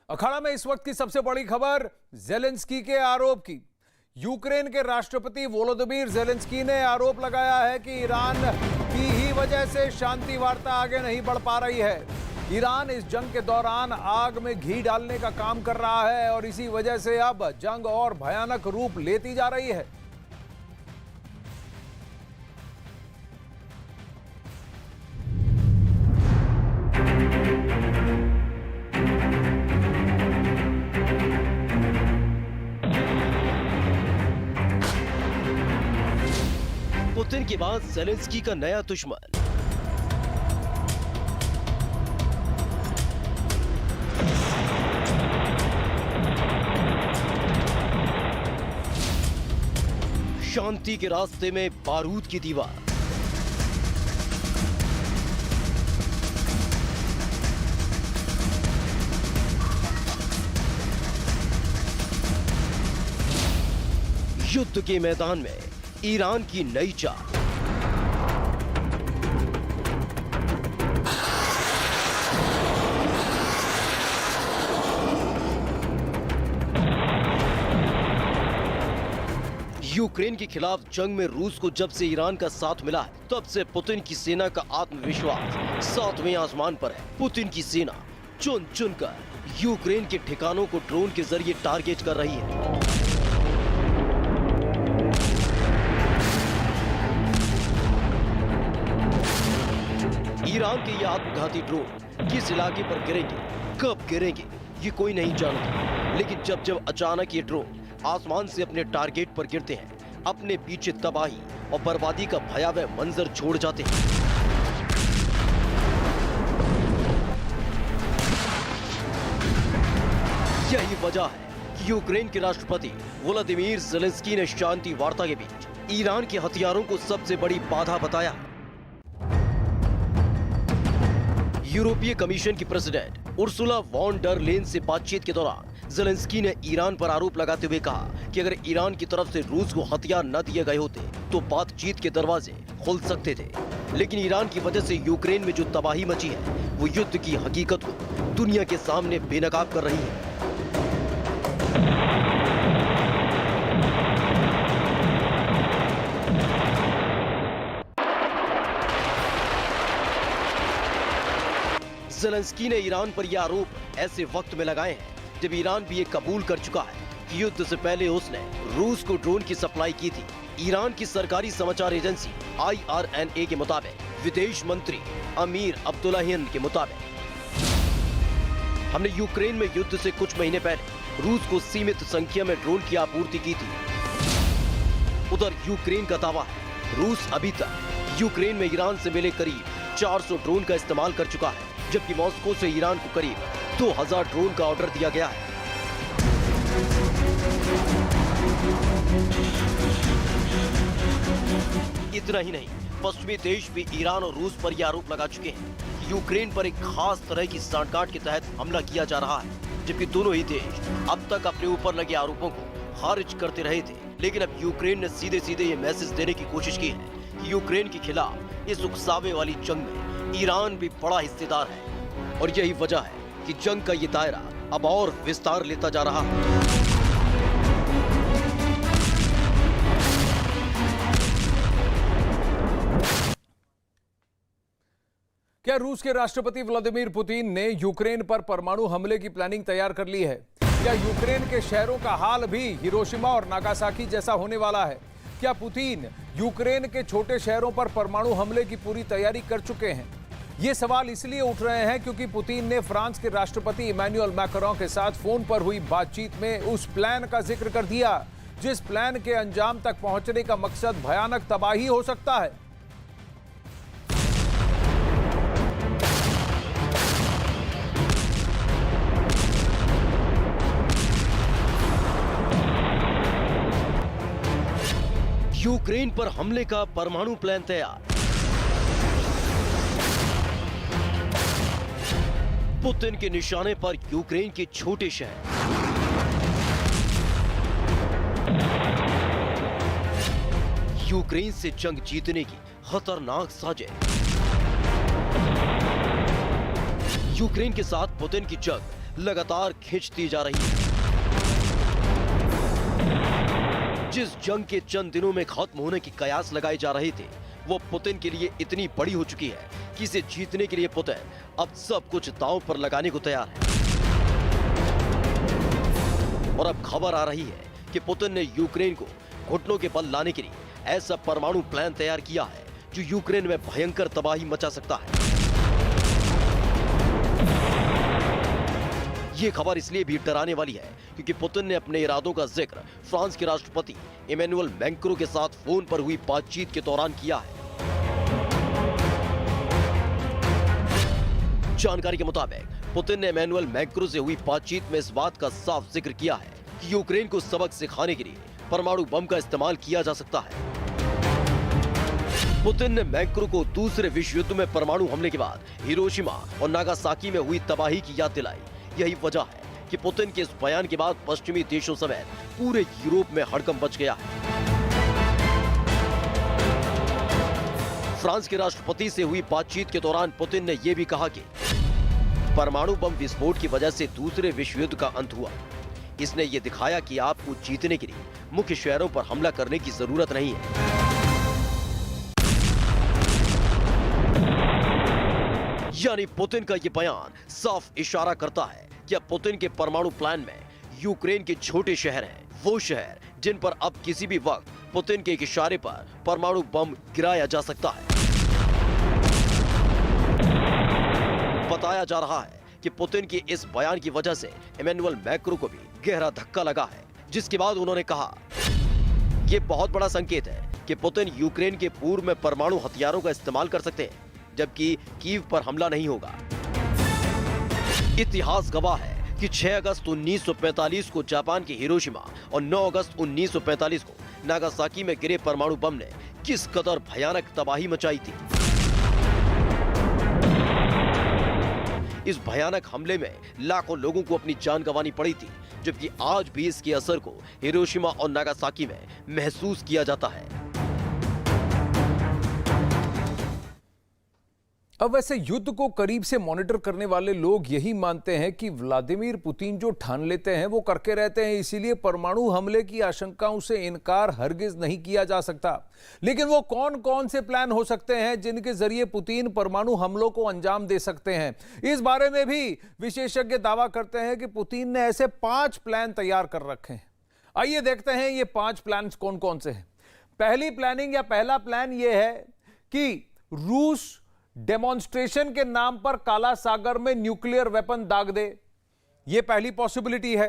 अखाड़ा में इस वक्त की सबसे बड़ी खबर ज़ेलेंस्की के आरोप की। यूक्रेन के राष्ट्रपति वोलोदिमीर ज़ेलेंस्की ने आरोप लगाया है कि ईरान की ही वजह से शांति वार्ता आगे नहीं बढ़ पा रही है। ईरान इस जंग के दौरान आग में घी डालने का काम कर रहा है और इसी वजह से अब जंग और भयानक रूप लेती जा रही है। पुतिन के बाद ज़ेलेंस्की का नया दुश्मन। शांति के रास्ते में बारूद की दीवार। युद्ध के मैदान में ईरान की नई चाल। यूक्रेन के खिलाफ जंग में रूस को जब से ईरान का साथ मिला है, तब से पुतिन की सेना का आत्मविश्वास सातवें आसमान पर है। पुतिन की सेना चुन चुनकर यूक्रेन के ठिकानों को ड्रोन के जरिए टारगेट कर रही है। ईरान के ये आत्मघाती ड्रोन किस इलाके पर गिरेंगे, कब गिरेंगे, ये कोई नहीं जानता। लेकिन जब जब अचानक ये ड्रोन आसमान से अपने टारगेट पर गिरते हैं, अपने पीछे तबाही और बर्बादी का भयावह मंजर छोड़ जाते हैं। यही वजह है कि यूक्रेन के राष्ट्रपति वोलोदिमीर ज़ेलेंस्की ने शांति वार्ता के बीच ईरान के हथियारों को सबसे बड़ी बाधा बताया। यूरोपीय कमीशन की प्रेसिडेंट उर्सुला वॉन डर लेन से बातचीत के दौरान ज़ेलेंस्की ने ईरान पर आरोप लगाते हुए कहा कि अगर ईरान की तरफ से रूस को हथियार न दिए गए होते तो बातचीत के दरवाजे खुल सकते थे। लेकिन ईरान की वजह से यूक्रेन में जो तबाही मची है, वो युद्ध की हकीकत को दुनिया के सामने बेनकाब कर रही है। ज़ेलेंस्की ने ईरान पर यह आरोप ऐसे वक्त में लगाए हैं जब ईरान भी ये कबूल कर चुका है कि युद्ध से पहले उसने रूस को ड्रोन की सप्लाई की थी। ईरान की सरकारी समाचार एजेंसी IRNA के मुताबिक विदेश मंत्री अमीर अब्दुल्लाहियन के मुताबिक हमने यूक्रेन में युद्ध से कुछ महीने पहले रूस को सीमित संख्या में ड्रोन की आपूर्ति की थी। उधर यूक्रेन का दावा है रूस अभी तक यूक्रेन में ईरान से मिले करीब 400 ड्रोन का इस्तेमाल कर चुका है, जबकि मॉस्को से ईरान को करीब 2000 ड्रोन का ऑर्डर दिया गया है। इतना ही नहीं, पश्चिमी देश भी ईरान और रूस पर यह आरोप लगा चुके हैं कि यूक्रेन पर एक खास तरह की सांठगांठ के तहत हमला किया जा रहा है, जबकि दोनों ही देश अब तक अपने ऊपर लगे आरोपों को खारिज करते रहे थे। लेकिन अब यूक्रेन ने सीधे सीधे ये मैसेज देने की कोशिश की है कि यूक्रेन के खिलाफ इस उकसावे वाली जंग में ईरान भी बड़ा हिस्सेदार है और यही वजह है कि जंग का ये दायरा अब और विस्तार लेता जा रहा है। क्या रूस के राष्ट्रपति व्लादिमीर पुतिन ने यूक्रेन पर परमाणु हमले की प्लानिंग तैयार कर ली है? क्या यूक्रेन के शहरों का हाल भी हिरोशिमा और नागासाकी जैसा होने वाला है? क्या पुतिन यूक्रेन के छोटे शहरों पर परमाणु हमले की पूरी तैयारी कर चुके हैं? ये सवाल इसलिए उठ रहे हैं क्योंकि पुतिन ने फ्रांस के राष्ट्रपति इमैनुअल मैक्रों के साथ फोन पर हुई बातचीत में उस प्लान का जिक्र कर दिया जिस प्लान के अंजाम तक पहुंचने का मकसद भयानक तबाही हो सकता है। यूक्रेन पर हमले का परमाणु प्लान तैयार। पुतिन के निशाने पर यूक्रेन के छोटे शहर। यूक्रेन से जंग जीतने की खतरनाक साजिश। यूक्रेन के साथ पुतिन की जंग लगातार खिंचती जा रही है। जिस जंग के चंद दिनों में खत्म होने की कयास लगाए जा रहे थे, वो पुतिन के लिए इतनी बड़ी हो चुकी है कि इसे जीतने के लिए पुतिन अब सब कुछ दांव पर लगाने को तैयार है। और अब खबर आ रही है कि पुतिन ने यूक्रेन को घुटनों के बल लाने के लिए ऐसा परमाणु प्लान तैयार किया है जो यूक्रेन में भयंकर तबाही मचा सकता है। ये खबर इसलिए भी डराने वाली है क्योंकि पुतिन ने अपने इरादों का जिक्र फ्रांस के राष्ट्रपति इमैनुअल मैक्रों के साथ फोन पर हुई बातचीत के दौरान किया है। जानकारी के मुताबिक पुतिन ने इमैनुअल मैक्रों से हुई बातचीत में इस बात का साफ जिक्र किया है कि यूक्रेन को सबक सिखाने के लिए परमाणु बम का इस्तेमाल किया जा सकता है। पुतिन ने मैक्रो को दूसरे विश्व युद्ध में परमाणु हमले के बाद हिरोशिमा और नागासाकी में हुई तबाही की याद दिलाई। यही वजह है कि पुतिन के इस बयान के बाद पश्चिमी देशों समेत पूरे यूरोप में हड़कंप मच गया है। फ्रांस के राष्ट्रपति से हुई बातचीत के दौरान पुतिन ने यह भी कहा कि परमाणु बम विस्फोट की वजह से दूसरे विश्व युद्ध का अंत हुआ। इसने ये दिखाया कि आपको जीतने के लिए मुख्य शहरों पर हमला करने की जरूरत नहीं है। यानी पुतिन का ये बयान साफ इशारा करता है कि अब पुतिन के परमाणु प्लान में यूक्रेन के छोटे शहर हैं, वो शहर जिन पर अब किसी भी वक्त पुतिन के एक इशारे पर परमाणु बम गिराया जा सकता है। बताया जा रहा है कि पुतिन के इस बयान की वजह से इमैनुअल मैक्रों को भी गहरा धक्का लगा है, जिसके बाद उन्होंने कहा यह बहुत बड़ा संकेत है कि पुतिन यूक्रेन के पूर्व में परमाणु हथियारों का इस्तेमाल कर सकते हैं, जबकि कीव पर हमला नहीं होगा। इतिहास गवाह है कि 6 अगस्त 1945 को जापान के हिरोशिमा और 9 अगस्त 1945 को नागासाकी में गिरे परमाणु बम ने किस कदर भयानक तबाही मचाई थी। इस भयानक हमले में लाखों लोगों को अपनी जान गंवानी पड़ी थी, जबकि आज भी इसके असर को हिरोशिमा और नागासाकी में महसूस किया जाता है। अब वैसे युद्ध को करीब से मॉनिटर करने वाले लोग यही मानते हैं कि व्लादिमीर पुतिन जो ठान लेते हैं वो करके रहते हैं, इसीलिए परमाणु हमले की आशंकाओं से इनकार हरगिज नहीं किया जा सकता। लेकिन वो कौन कौन से प्लान हो सकते हैं जिनके जरिए पुतिन परमाणु हमलों को अंजाम दे सकते हैं, इस बारे में भी विशेषज्ञ दावा करते हैं कि पुतिन ने ऐसे 5 प्लान तैयार कर रखे हैं। आइए देखते हैं ये 5 प्लान कौन कौन से हैं। पहली प्लानिंग या पहला प्लान यह है कि रूस डेमोन्स्ट्रेशन के नाम पर काला सागर में न्यूक्लियर वेपन दाग दे, यह पहली पॉसिबिलिटी है।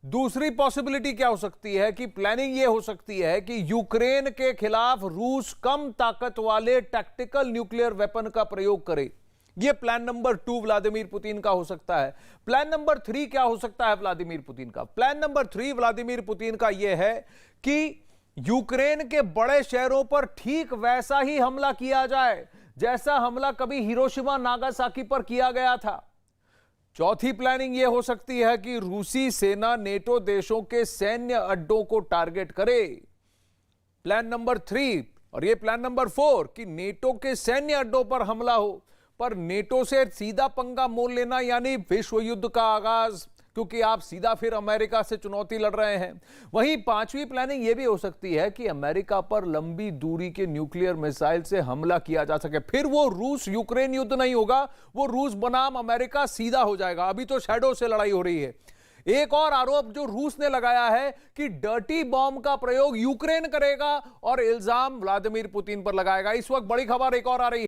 दूसरी पॉसिबिलिटी क्या हो सकती है कि प्लानिंग यह हो सकती है कि यूक्रेन के खिलाफ रूस कम ताकत वाले टैक्टिकल न्यूक्लियर वेपन का प्रयोग करे। यह प्लान नंबर 2 व्लादिमीर पुतिन का हो सकता है। प्लान नंबर 3 क्या हो सकता है व्लादिमीर पुतिन का? प्लान नंबर 3 व्लादिमीर पुतिन का यह है कि यूक्रेन के बड़े शहरों पर ठीक वैसा ही हमला किया जाए जैसा हमला कभी हिरोशिमा नागासाकी पर किया गया था। चौथी प्लानिंग यह हो सकती है कि रूसी सेना नेटो देशों के सैन्य अड्डों को टारगेट करे। प्लान नंबर 3 और यह प्लान नंबर 4 कि नेटो के सैन्य अड्डों पर हमला हो, पर नेटो से सीधा पंगा मोल लेना यानी विश्व युद्ध का आगाज, क्योंकि आप सीधा फिर अमेरिका से चुनौती लड़ रहे हैं। वहीं 5वीं प्लानिंग यह भी हो सकती है कि अमेरिका पर लंबी दूरी के न्यूक्लियर मिसाइल से हमला किया जा सके। फिर वो रूस यूक्रेन युद्ध नहीं होगा, वो रूस बनाम अमेरिका सीधा हो जाएगा। अभी तो शैडो से लड़ाई हो रही है। एक और आरोप जो रूस ने लगाया है कि डर्टी बॉम्ब का प्रयोग यूक्रेन करेगा और इल्जाम व्लादिमीर पुतिन पर लगाएगा। इस वक्त बड़ी खबर एक और आ रही है।